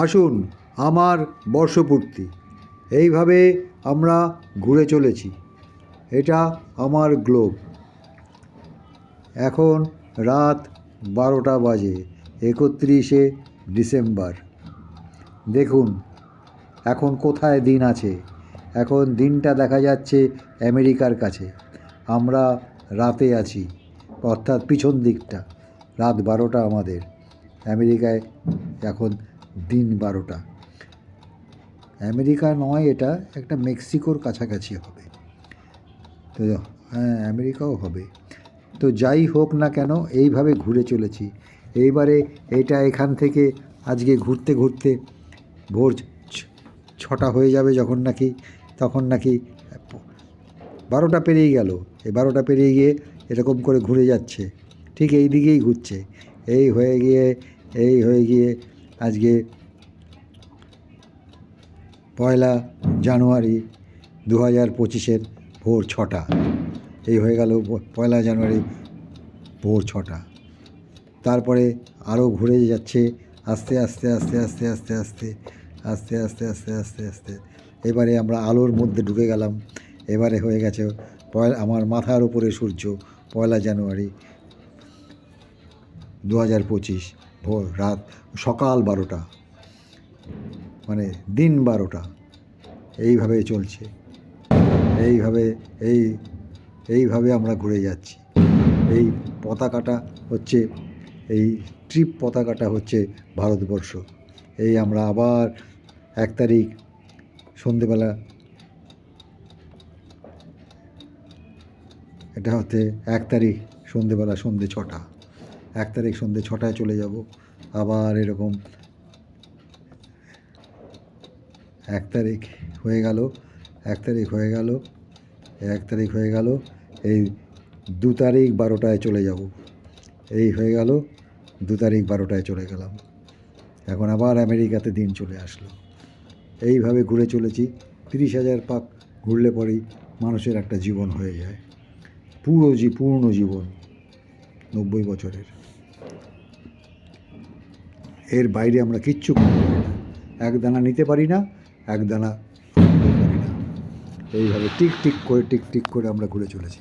আসুন আমার বর্ষপূর্তি। এইভাবে আমরা ঘুরে চলেছি। এটা আমার গ্লোব। এখন রাত 12টা বাজে, 31শে ডিসেম্বর। দেখুন এখন কোথায় দিন আছে। এখন দিনটা দেখা যাচ্ছে আমেরিকার কাছে, আমরা রাতে আছি, অর্থাৎ পিছন দিকটা। রাত 12টা আমাদের, আমেরিকায় এখন দিন 12টা। আমেরিকা নয়, এটা একটা মেক্সিকোর কাছাকাছি হবে। তো হ্যাঁ, আমেরিকাও হবে। তো যাই হোক না কেন, এইভাবে ঘুরে চলেছি। এইবারে এটা এখান থেকে আজকে ঘুরতে ঘুরতে ভোর 6টা হয়ে যাবে যখন নাকি, তখন নাকি 12টা পেরিয়ে গেল। এই 12টা পেরিয়ে গিয়ে এরকম করে ঘুরে যাচ্ছে, ঠিক এই দিকেই ঘুরছে। এই হয়ে গিয়ে আজকে 1 জানুয়ারি 2025-এর ভোর 6টা। এই হয়ে গেল 1 জানুয়ারি ভোর 6টা। তারপরে আরও ঘুরে যাচ্ছে আস্তে আস্তে আস্তে আস্তে আস্তে আস্তে আস্তে আস্তে আস্তে আস্তে আস্তে। এবারে আমরা আলোর মধ্যে ঢুকে গেলাম। এবারে হয়ে গেছে আমার মাথার উপরে সূর্য। 1 জানুয়ারি 2025 ভোর রাত সকাল 12টা, মানে দিন 12টা। এইভাবে চলছে, এইভাবে আমরা ঘুরে যাচ্ছি। এই পতাকাটা হচ্ছে, এই ট্রিপ পতাকাটা হচ্ছে ভারতবর্ষ। এই আমরা আবার 1 তারিখ সন্ধেবেলা, এটা হচ্ছে 1 তারিখ সন্ধেবেলা, সন্ধে 6টা। 1 তারিখ সন্ধে 6টায় চলে যাব আবার এরকম। 1 তারিখ হয়ে গেল, 1 তারিখ হয়ে গেল, 1 তারিখ হয়ে গেল। এই 2 তারিখ 12টায় চলে যাব। এই হয়ে গেল 2 তারিখ 12টায় চলে গেলাম। এখন আবার আমেরিকাতে দিন চলে আসলো। এইভাবে ঘুরে চলেছি। 30,000 পাক ঘুরলে পরেই মানুষের একটা জীবন হয়ে যায়, পূর্ণ জীবন 90 বছরের। এর বাইরে আমরা কিচ্ছু করতে পারি না, এক দানা নিতে পারি না, এক দানা পারি না। এইভাবে টিক টিক করে আমরা ঘুরে চলেছি।